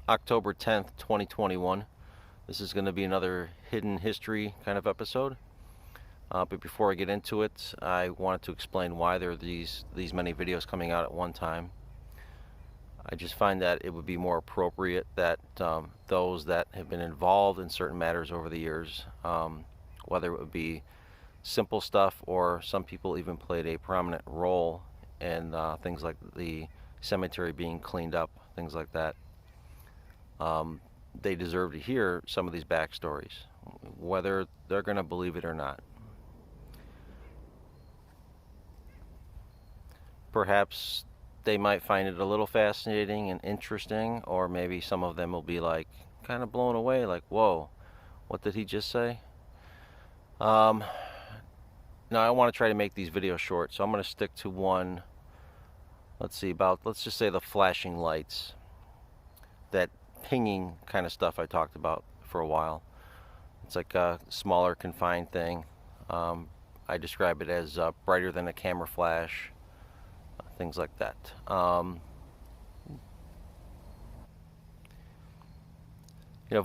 October 10th, 2021. This is going to be another hidden history kind of episode. But before I get into it, I wanted to explain why there are these many videos coming out at one time. I just find that it would be more appropriate that those that have been involved in certain matters over the years, whether it would be simple stuff or some people even played a prominent role in things like the cemetery being cleaned up, things like that. They deserve to hear some of these backstories, whether they're going to believe it or not. Perhaps they might find it a little fascinating and interesting, or maybe some of them will be like kind of blown away, like, whoa, what did he just say? Now I want to try to make these videos short, so I'm going to stick to one. Let's just say the flashing lights, that pinging kind of stuff I talked about for a while. It's like a smaller confined thing. I describe it as brighter than a camera flash, things like that. I've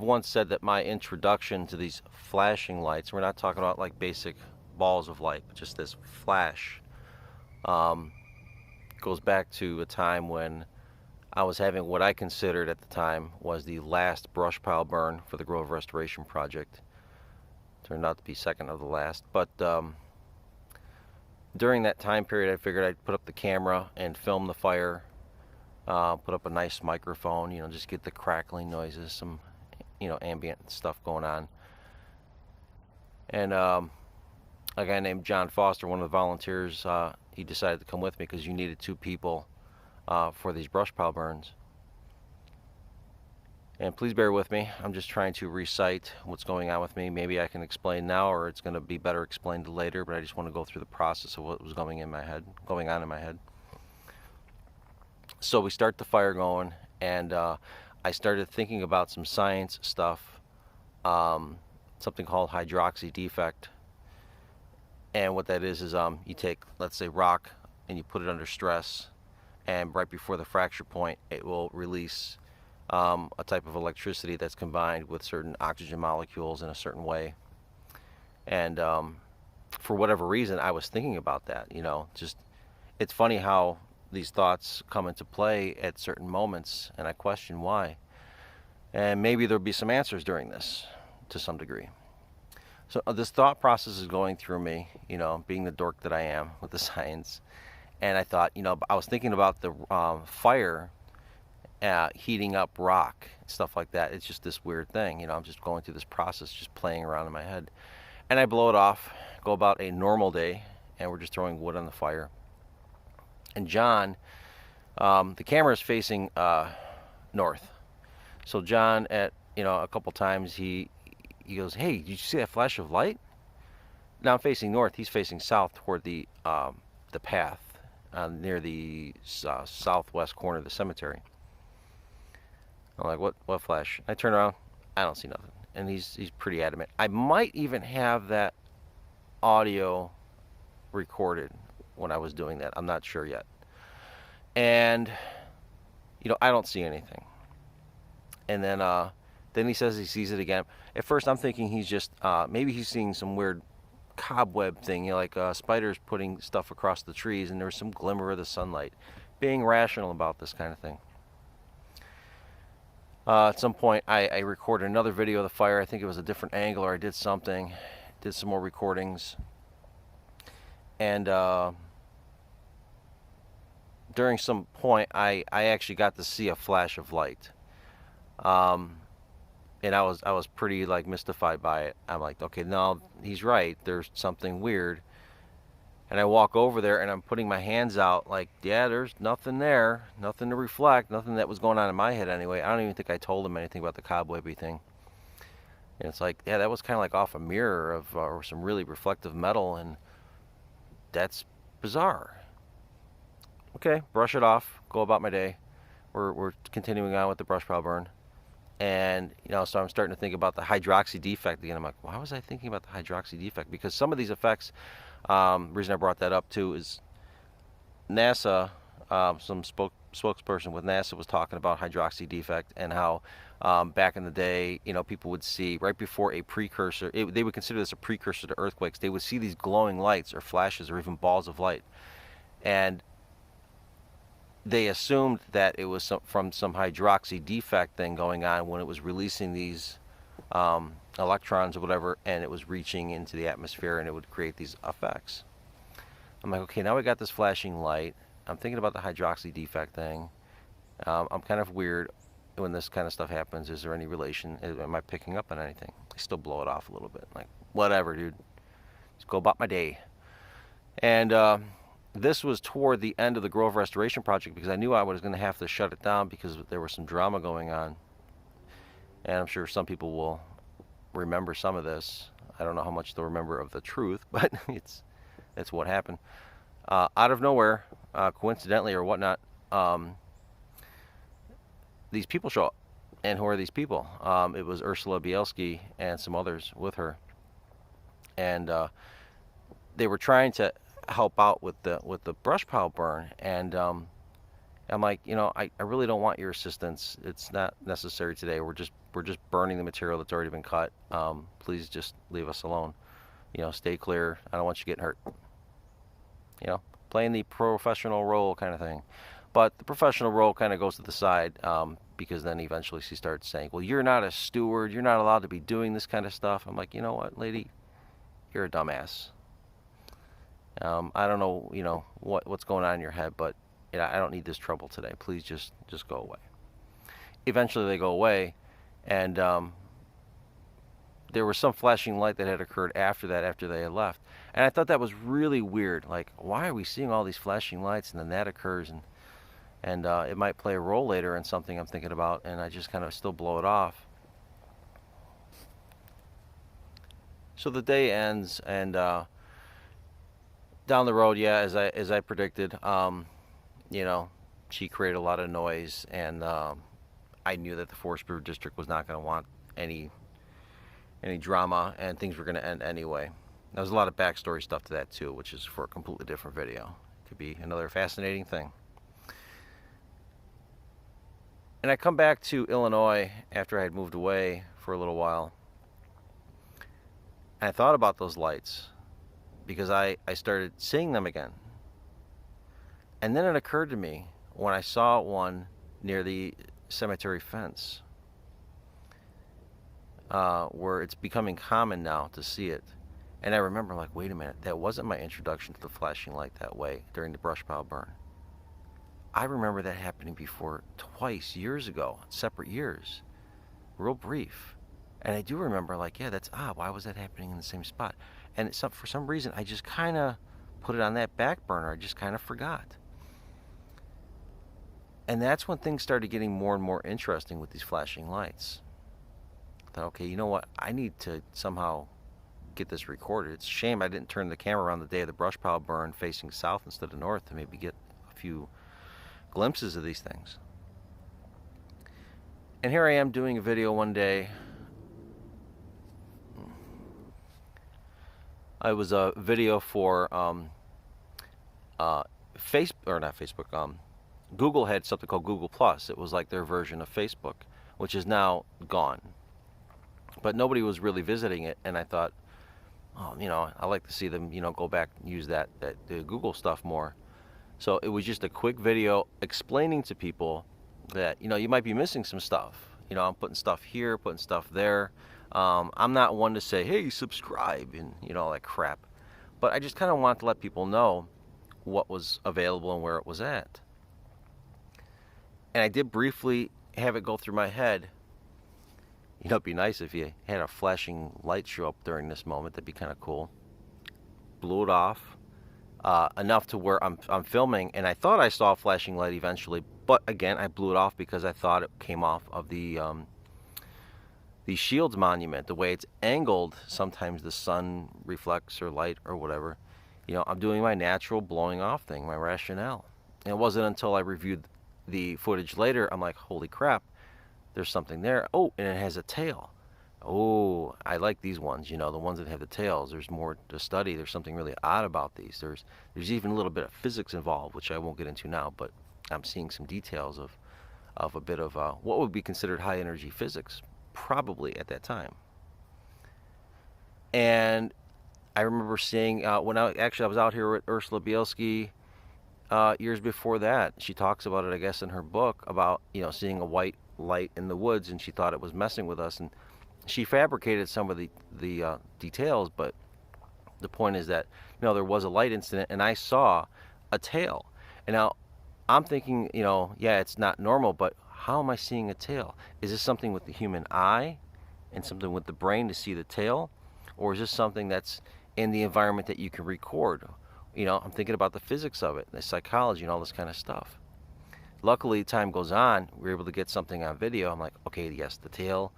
once said that my introduction to these flashing lights, we're not talking about like basic balls of light, but just this flash, goes back to a time when I was having what I considered at the time was the last brush pile burn for the Grove Restoration Project. Turned out to be second of the last, but during that time period I figured I'd put up the camera and film the fire, put up a nice microphone, just get the crackling noises, some ambient stuff going on. And a guy named John Foster, one of the volunteers, he decided to come with me because you needed two people for these brush pile burns. And please bear with me, I'm just trying to recite what's going on with me. Maybe I can explain now, or it's going to be better explained later, but I just want to go through the process of what was going on in my head. So we start the fire going, and I started thinking about some science stuff, something called hydroxy defect. And what that is you take, let's say, rock, and you put it under stress, and right before the fracture point, it will release a type of electricity that's combined with certain oxygen molecules in a certain way. And for whatever reason, I was thinking about that. Just it's funny how these thoughts come into play at certain moments, and I question why. And maybe there'll be some answers during this, to some degree. So this thought process is going through me, being the dork that I am with the science. And I thought, I was thinking about the fire heating up rock, stuff like that. It's just this weird thing, I'm just going through this process, just playing around in my head. And I blow it off, go about a normal day, and we're just throwing wood on the fire. And John, the camera is facing north. So John, at a couple times, he goes, "Hey, did you see that flash of light?" Now I'm facing north. He's facing south toward the path near the southwest corner of the cemetery. I'm like, "What flash?" I turn around. I don't see nothing. And he's pretty adamant. I might even have that audio recorded when I was doing that. I'm not sure yet. And I don't see anything. And then he says he sees it again. At first I'm thinking he's just maybe he's seeing some weird cobweb thing, like spiders putting stuff across the trees, and there's some glimmer of the sunlight. Being rational about this kind of thing. At some point I recorded another video of the fire. I think it was a different angle, or I did something, did some more recordings. And during some point I actually got to see a flash of light. And I was pretty like mystified by it. I'm like, okay, no, he's right. There's something weird. And I walk over there and I'm putting my hands out like, yeah, there's nothing there, nothing to reflect, nothing that was going on in my head anyway. I don't even think I told him anything about the cobwebby thing. And it's like, yeah, that was kind of like off a mirror of or some really reflective metal, and that's bizarre. Okay, brush it off, go about my day. We're continuing on with the brush pile burn. And so I'm starting to think about the hydroxy defect again. I'm like, why was I thinking about the hydroxy defect? Because some of these effects, reason I brought that up too is NASA, some spokesperson with NASA was talking about hydroxy defect and how back in the day, people would see right before a precursor, they would consider this a precursor to earthquakes. They would see these glowing lights or flashes or even balls of light. And they assumed that it was from some hydroxy defect thing going on when it was releasing these electrons or whatever, and it was reaching into the atmosphere and it would create these effects. I'm like, okay, now we got this flashing light. I'm thinking about the hydroxy defect thing. I'm kind of weird when this kind of stuff happens. Is there any relation? Am I picking up on anything? I still blow it off a little bit. Like, whatever, dude. Just go about my day. And this was toward the end of the Grove Restoration Project because I knew I was going to have to shut it down because there was some drama going on. And I'm sure some people will remember some of this. I don't know how much they'll remember of the truth, but it's what happened. Out of nowhere, coincidentally or whatnot, these people show up. And who are these people? It was Ursula Bielski and some others with her. And they were trying to help out with the brush pile burn. And I'm like, I really don't want your assistance. It's not necessary today. We're just burning the material that's already been cut. Please just leave us alone. Stay clear. I don't want you getting hurt. Playing the professional role kind of thing. But the professional role kind of goes to the side because then eventually she starts saying, well, you're not a steward. You're not allowed to be doing this kind of stuff. I'm like, you know what, lady? You're a dumbass. I don't know, what's going on in your head, but I don't need this trouble today. Please just go away. Eventually they go away, and there was some flashing light that had occurred after they had left. And I thought that was really weird. Like, why are we seeing all these flashing lights and then that occurs and it might play a role later in something I'm thinking about, and I just kind of still blow it off. So the day ends, and down the road, yeah, as I predicted, she created a lot of noise, and I knew that the Forest River District was not going to want any drama, and things were going to end anyway. There's a lot of backstory stuff to that too, which is for a completely different video. Could be another fascinating thing. And I come back to Illinois after I had moved away for a little while. And I thought about those lights because I started seeing them again. And then it occurred to me when I saw one near the cemetery fence, where it's becoming common now to see it. And I remember, like, wait a minute, that wasn't my introduction to the flashing light that way during the brush pile burn. I remember that happening before twice years ago, separate years, real brief. And I do remember, like, yeah, that's odd. Why was that happening in the same spot? And for some reason, I just kind of put it on that back burner. I just kind of forgot. And that's when things started getting more and more interesting with these flashing lights. I thought, okay, you know what? I need to somehow get this recorded. It's a shame I didn't turn the camera around the day of the brush pile burn facing south instead of north to maybe get a few glimpses of these things. And here I am doing a video one day. I was a video for Google had something called Google Plus. It was like their version of Facebook, which is now gone. But nobody was really visiting it, and I thought, I like to see them, go back and use the Google stuff more. So it was just a quick video explaining to people that, you might be missing some stuff. I'm putting stuff here, putting stuff there. I'm not one to say, hey, subscribe, and, all that crap. But I just kind of wanted to let people know what was available and where it was at. And I did briefly have it go through my head. It'd be nice if you had a flashing light show up during this moment. That'd be kind of cool. Blew it off. Enough to where I'm filming, and I thought I saw a flashing light eventually, but again, I blew it off because I thought it came off of the Shields Monument. The way it's angled, sometimes the sun reflects or light or whatever. I'm doing my natural blowing off thing, my rationale. And it wasn't until I reviewed the footage later, I'm like, holy crap, there's something there. Oh, and it has a tail. Oh, I like these ones, the ones that have the tails. There's more to study. There's something really odd about these. There's even a little bit of physics involved, which I won't get into now, but I'm seeing some details of a bit of what would be considered high energy physics, probably at that time. And I remember seeing when I was out here with Ursula Bielski years before that. She talks about it, I guess, in her book about seeing a white light in the woods, and she thought it was messing with us, and she fabricated some of the details. But the point is that there was a light incident, and I saw a tail. And now I'm thinking, yeah, it's not normal, but how am I seeing a tail? Is this something with the human eye and something with the brain to see the tail? Or is this something that's in the environment that you can record? I'm thinking about the physics of it, the psychology and all this kind of stuff. Luckily, time goes on, we're able to get something on video. I'm like, okay, yes, the tail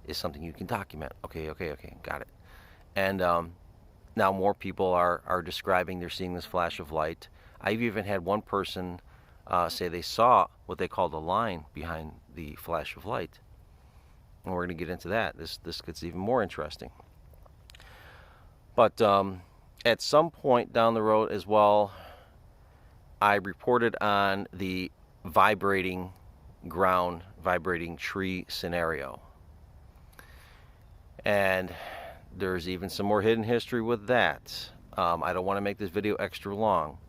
is something you can document. Okay, got it. And now more people are describing they're seeing this flash of light. I've even had one person say they saw what they called a line behind the flash of light. And we're going to get into that. This gets even more interesting. But at some point down the road as well, I reported on the vibrating ground, vibrating tree scenario. And there's even some more hidden history with that. I don't want to make this video extra long.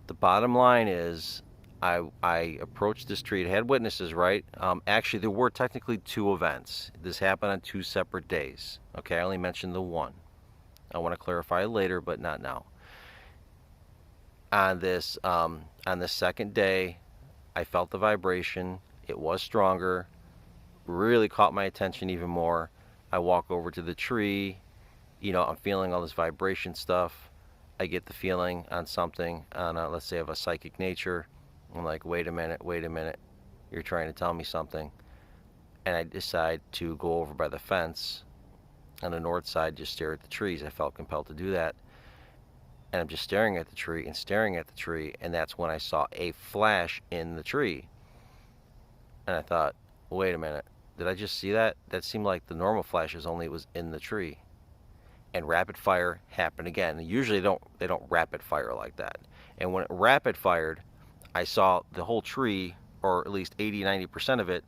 The bottom line is I approached this tree. It had witnesses, right? Actually, there were technically 2 events. This happened on 2 separate days. Okay, I only mentioned the one. I want to clarify later, but not now. On this second day, I felt the vibration. It was stronger. Really caught my attention even more. I walk over to the tree. I'm feeling all this vibration stuff. I get the feeling on something, let's say of a psychic nature. I'm like, wait a minute. You're trying to tell me something. And I decide to go over by the fence on the north side, just stare at the trees. I felt compelled to do that. And I'm just staring at the tree and staring at the tree. And that's when I saw a flash in the tree. And I thought, wait a minute. Did I just see that? That seemed like the normal flashes, only it was in the tree. And rapid fire happened again. And usually they don't rapid fire like that. And when it rapid fired, I saw the whole tree, or at least 80-90% of it,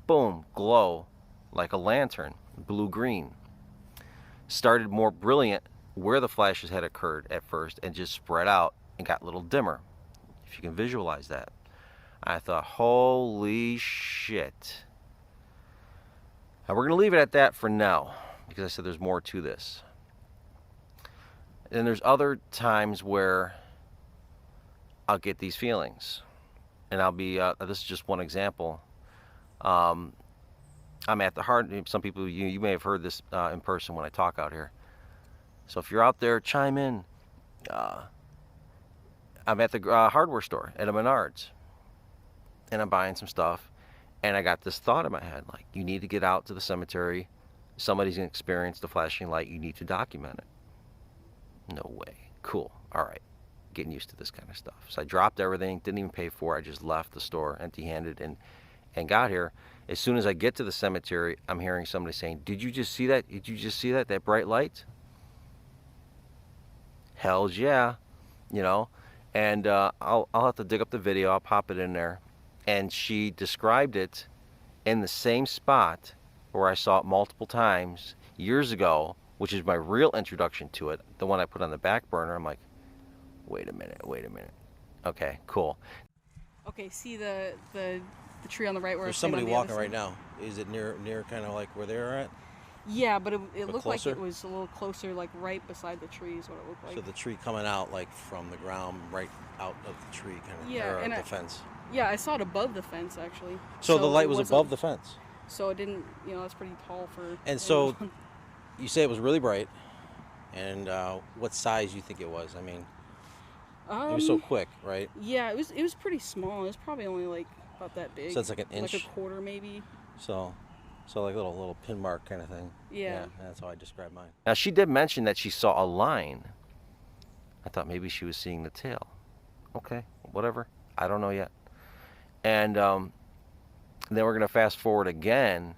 boom, glow like a lantern, blue-green. Started more brilliant where the flashes had occurred at first, and just spread out and got a little dimmer, if you can visualize that. I thought, holy shit. Now we're going to leave it at that for now, because I said there's more to this. And there's other times where I'll get these feelings, and I'll be this is just one example. I'm at the heart. Some people, you may have heard this in person when I talk out here, so if you're out there, chime in. I'm at the hardware store at a Menards, and I'm buying some stuff, and I got this thought in my head, like, you need to get out to the cemetery. Somebody's experienced the flashing light. You need to document it. No way. Cool. All right. Getting used to this kind of stuff. So I dropped everything, didn't even pay for it. I just left the store empty-handed and got here. As soon as I get to the cemetery, I'm hearing somebody saying, did you just see that? Did you just see that? That bright light? Hells yeah. And I'll have to dig up the video. I'll pop it in there. And she described it in the same spot where I saw it multiple times years ago, which is my real introduction to it, the one I put on the back burner. I'm like, wait a minute. Okay, cool. Okay, see the tree on the right where there's somebody walking right now. Is it near kind of like where they're at? Yeah, but it looked closer? like it was a little closer, like right beside the tree is what it looked like. So the tree coming out like from the ground, right out of the tree, kind of, yeah, or the fence. Yeah, I saw it above the fence actually. So the light was above the fence. So it didn't, that's pretty tall for. And so, you say it was really bright, and what size you think it was? I mean, it was so quick, right? Yeah, it was pretty small. It was probably only like about that big. So it's like an inch, like a quarter maybe. So like little pin mark kind of thing. Yeah. That's how I describe mine. Now she did mention that she saw a line. I thought maybe she was seeing the tail. Okay, whatever. I don't know yet. And then we're gonna fast forward again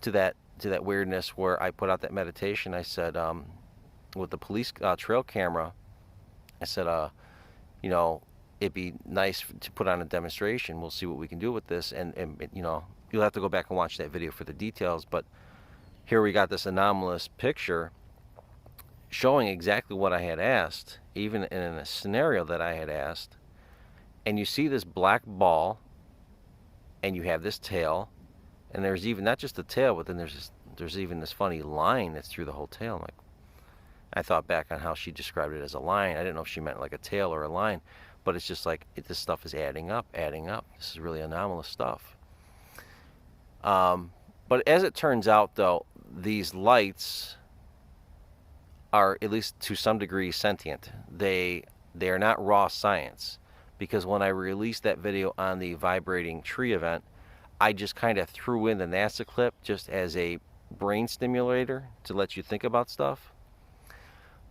to that weirdness where I put out that meditation. I said, with the police trail camera, I said, it'd be nice to put on a demonstration. We'll see what we can do with this, and you know, you'll have to go back and watch that video for the details. But here we got this anomalous picture showing exactly what I had asked, even in a scenario that I had asked. And you see this black ball, and you have this tail, and there's even not just the tail, but then there's even this funny line that's through the whole tail. I'm like, I thought back on how she described it as a line. I didn't know if she meant like a tail or a line, but it's just like this stuff is adding up, adding up. This is really anomalous stuff. But as it turns out, though, these lights are, at least to some degree, sentient. They are not raw science, because when I released that video on the vibrating tree event, I just kind of threw in the NASA clip just as a brain stimulator to let you think about stuff.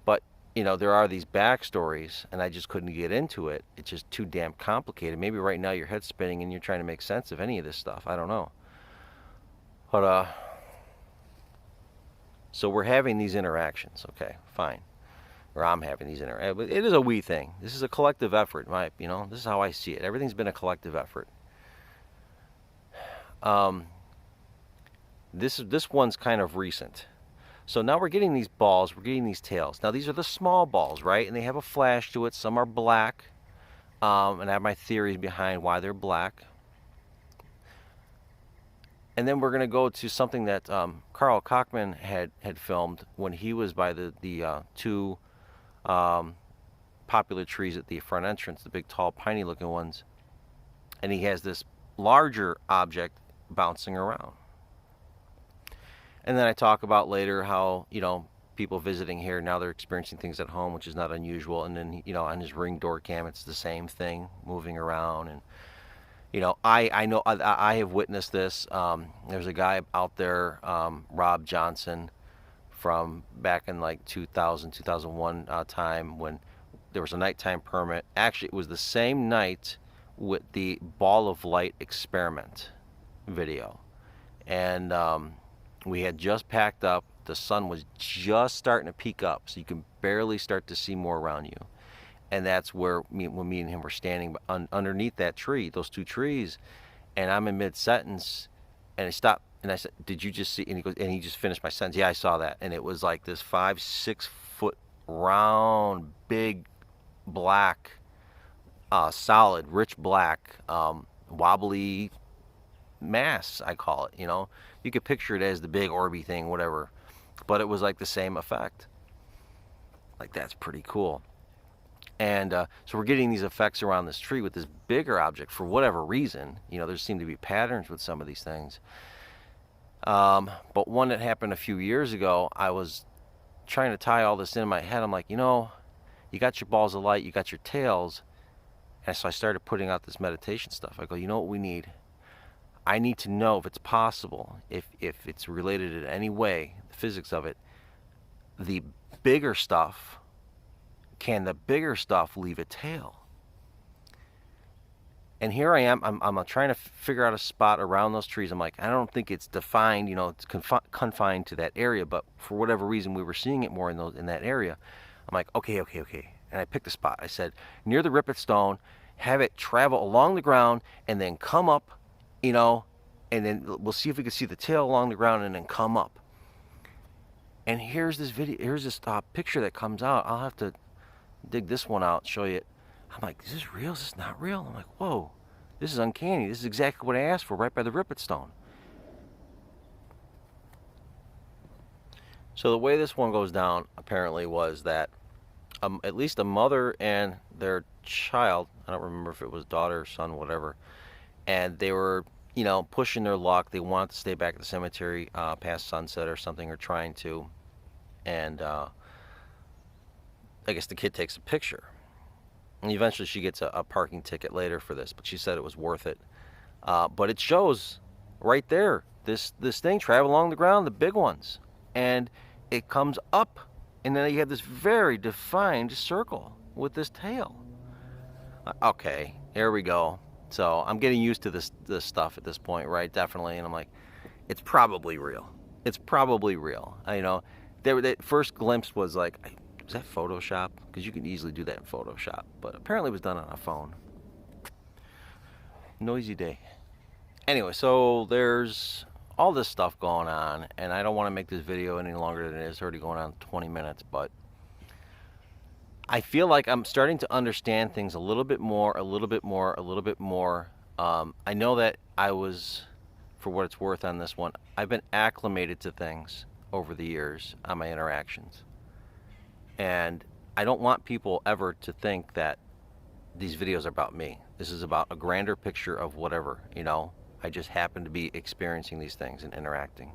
But you know, there are these backstories, and I just couldn't get into it. It's just too damn complicated. Maybe right now your head's spinning and you're trying to make sense of any of this stuff. I don't know. But so we're having these interactions. Okay, fine. Or I'm having these interactions. It is a we thing. This is a collective effort. You know, this is how I see it. Everything's been a collective effort. This one's kind of recent. So now we're getting these balls, we're getting these tails. Now these are the small balls, right? And they have a flash to it. Some are black. And I have my theories behind why they're black. And then we're going to go to something that Carl Kochman had filmed when he was by the two popular trees at the front entrance, the big, tall, piney looking ones. And he has this larger object bouncing around. And then I talk about later how, you know, people visiting here, now they're experiencing things at home, which is not unusual. And then, you know, on his Ring door cam, it's the same thing, moving around. And, you know, I know I have witnessed this. There's a guy out there, Rob Johnson, from back in like 2000, 2001 time, when there was a nighttime permit. Actually, it was the same night with the ball of light experiment video. And we had just packed up. The sun was just starting to peak up, so you can barely start to see more around you. And that's where when me and him were standing underneath that tree, those two trees, and I'm in mid-sentence, and he stopped, and I said, "Did you just see?" And he goes, and he just finished my sentence. Yeah, I saw that, and it was like this 5-6 foot round, big, black, solid, rich black, wobbly mass, I call it. You know, you could picture it as the big Orby thing, whatever, but it was like the same effect. Like, that's pretty cool. And so we're getting these effects around this tree with this bigger object for whatever reason. You know, there seem to be patterns with some of these things. But one that happened a few years ago, I was trying to tie all this in my head. I'm like, you know, you got your balls of light, you got your tails. And so I started putting out this meditation stuff. I go, you know what we need? I need to know if it's possible, if it's related in any way, the physics of it, the bigger stuff. Can the bigger stuff leave a tail? And here I am, I'm trying to figure out a spot around those trees. I'm like, I don't think it's defined, you know, it's confined to that area, but for whatever reason, we were seeing it more in that area. I'm like, okay. And I picked a spot. I said, near the Ripet Stone, have it travel along the ground and then come up, you know, and then we'll see if we can see the tail along the ground and then come up. And here's this video, here's this picture that comes out. I'll have to dig this one out, show you it. I'm like, is this real? Is this not real? I'm like, whoa, this is uncanny. This is exactly what I asked for, right by the Ripet Stone. So the way this one goes down apparently was that at least a mother and their child, I don't remember if it was daughter, son, whatever, and they were, you know, pushing their luck. They wanted to stay back at the cemetery past sunset or something, or trying to, and I guess the kid takes a picture. And eventually she gets a parking ticket later for this, but she said it was worth it. But it shows right there, this thing travel along the ground, the big ones. And it comes up, and then you have this very defined circle with this tail. Okay, here we go. So I'm getting used to this stuff at this point, right? Definitely. And I'm like, it's probably real. It's probably real. You know, that first glimpse was like, Was that Photoshop? Because you can easily do that in Photoshop, but apparently it was done on a phone. Noisy day. Anyway, so there's all this stuff going on, and I don't want to make this video any longer than it is. It's already going on 20 minutes, but I feel like I'm starting to understand things a little bit more, a little bit more, a little bit more. I know that I was, for what it's worth on this one, I've been acclimated to things over the years on my interactions. And I don't want people ever to think that these videos are about me. This is about a grander picture of whatever, you know. I just happen to be experiencing these things and interacting.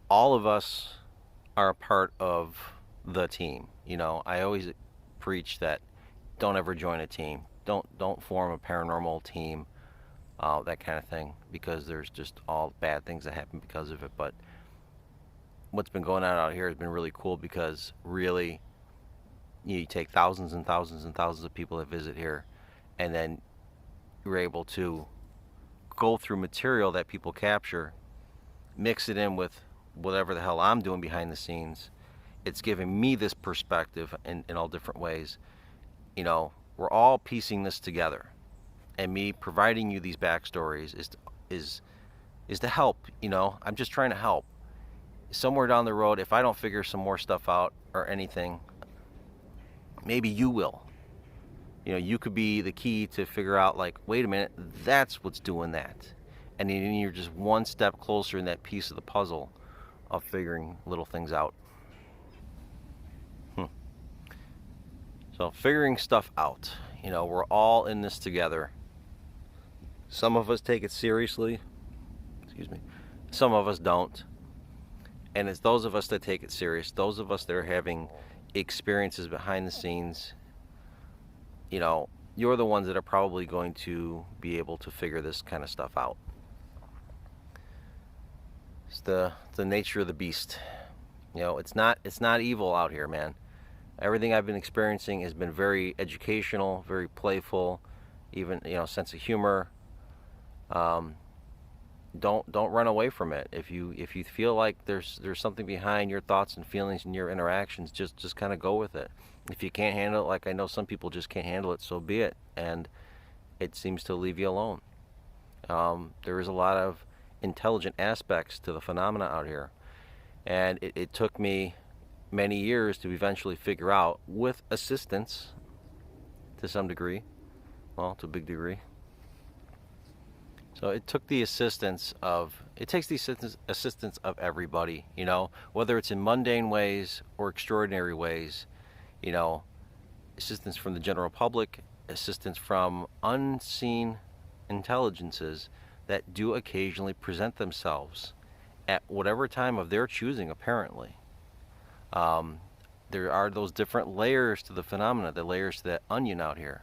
All of us are a part of the team. You know, I always preach that don't ever join a team. Don't form a paranormal team, that kind of thing, because there's just all bad things that happen because of it. But what's been going on out here has been really cool, because really you take thousands and thousands and thousands of people that visit here, and then you're able to go through material that people capture, mix it in with whatever the hell I'm doing behind the scenes. It's giving me this perspective in all different ways. You know, we're all piecing this together, and me providing you these backstories is to help. You know, I'm just trying to help. Somewhere down the road, if I don't figure some more stuff out or anything, maybe you will. You know, you could be the key to figure out, like, wait a minute, that's what's doing that. And then you're just one step closer in that piece of the puzzle of figuring little things out. So figuring stuff out, you know, we're all in this together. Some of us take it seriously, excuse me, some of us don't. And it's those of us that take it serious, those of us that are having experiences behind the scenes, you know, you're the ones that are probably going to be able to figure this kind of stuff out. It's the nature of the beast. You know, it's not evil out here, man. Everything I've been experiencing has been very educational, very playful, even, you know, sense of humor. Don't run away from it. If you feel like there's something behind your thoughts and feelings and your interactions, just kind of go with it. If you can't handle it, like I know some people just can't handle it, so be it. And it seems to leave you alone. There is a lot of intelligent aspects to the phenomena out here, and it took me many years to eventually figure out, with assistance to some degree, well, to a big degree. So it takes the assistance of everybody, you know, whether it's in mundane ways or extraordinary ways, you know, assistance from the general public, assistance from unseen intelligences that do occasionally present themselves at whatever time of their choosing, apparently. There are those different layers to the phenomena, the layers to that onion out here.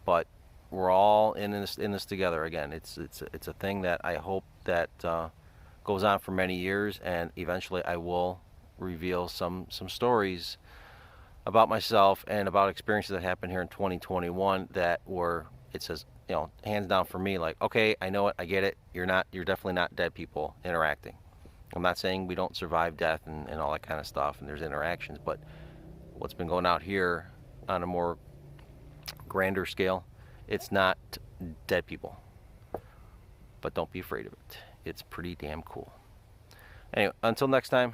But we're all in this together. Again, it's a thing that I hope that goes on for many years, and eventually I will reveal some stories about myself and about experiences that happened here in 2021 that were, it says, you know, hands down for me, like, okay, I know it, I get it. You're definitely not dead people interacting. I'm not saying we don't survive death and all that kind of stuff, and there's interactions, but what's been going out here on a more grander scale, it's not dead people. But don't be afraid of it. It's pretty damn cool. Anyway, until next time.